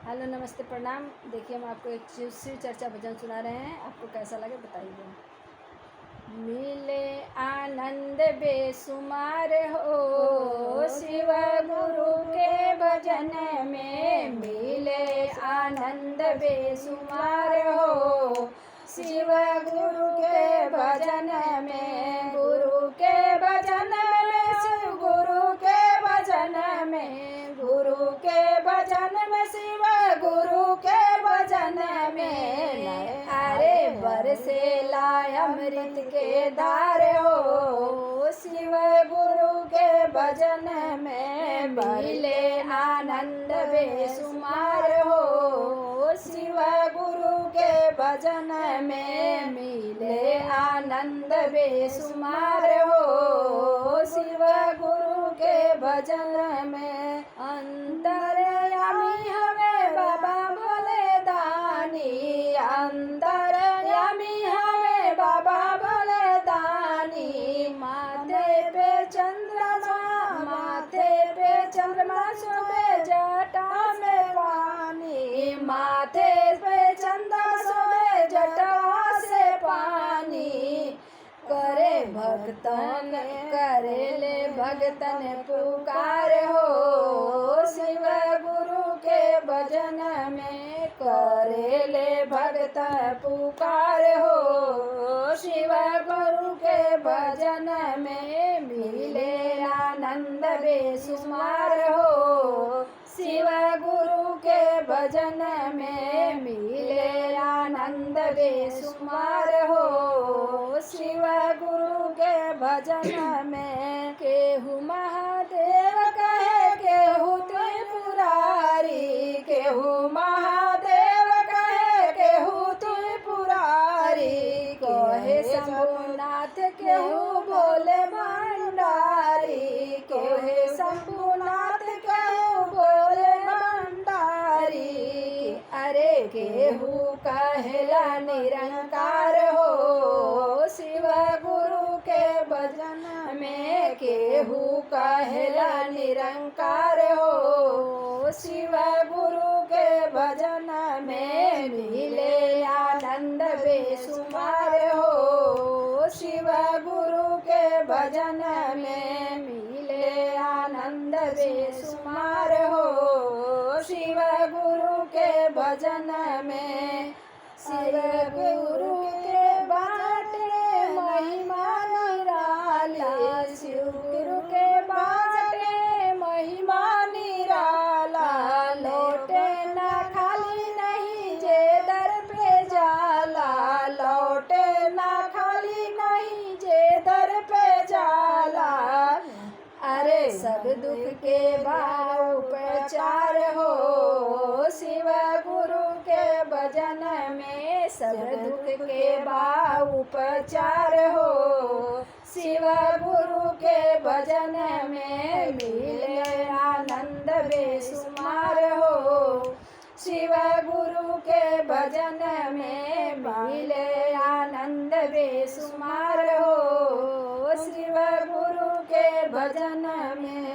Hello नमस्ते प्रणाम। देखिए हम आपको एक शिव चर्चा भजन सुना रहे हैं, आपको कैसा लगे बताइए। मिले आनंद बेसुमार हो शिव गुरु के भजन में, मिले आनंद बेसुमार हो शिव गुरु के भजन में, गुरु के भजन में, शिव गुरु के भजन में, गुरु के भजन में, शिव गुरु के भजन में। अरे बरसे लाय अमृत के धार हो शिव गुरु के भजन में, मिले आनंद बेसुमार हो शिव गुरु के भजन में, मिले आनंद बेसुमार हो शिव गुरु के भजन में। अंतर्यामी हमें बाबा भोले दानी, अंतर्यामी हमें बाबा भोले दानी। माथे पे चंद्रमा, माथे पे चंद्रमा शोभे जटा में पानी, माथे पे चंद्रमा शोभे जटा से पानी। करे भक्तन, करे ले भक्तन पुकार हो शिव गुरु के भजन में, करे ले भक्त पुकार हो शिव गुरु के भजन में, मिले आनंद बेसुमार हो शिव गुरु के भजन में, मिले आनंद बेसुमार हो शिव गुरु के भजन में। केहू महादेव कहे केहू त्रिपुरारी, केहू महादेव कहे केहू त्रिपुरारी। कहे शंभुनाथ केहू बोले भंडारी, कहे शंभुनाथ केहू बोले भंडारी। अरे केहू कहेला निरंकार हो शिव गुरु के भजन में, केहू कहेला निरंकार हो शिव गुरु के भजन में, मिले आनंद बेसुमार हो शिव गुरु के भजन में, मिले आनंद बेसुमार हो शिव गुरु के भजन में। शिव गुरु के बाटे महिमा निराला, शिव गुरु के बाटे महिमा निराला। लौटे ना खाली नहीं जे दर पे जाला, लौटे ना खाली नहीं जे दर पे जाला। अरे सब दुख के भाव प्रचार हो शिव गुरु के भजन में, सब दुख के भाव प्रचार हो शिव गुरु के भजन में, मिले आनंद बेसुमार हो शिव गुरु के भजन में, मिले आनंद बेसुमार हो शिव गुरु के भजन में।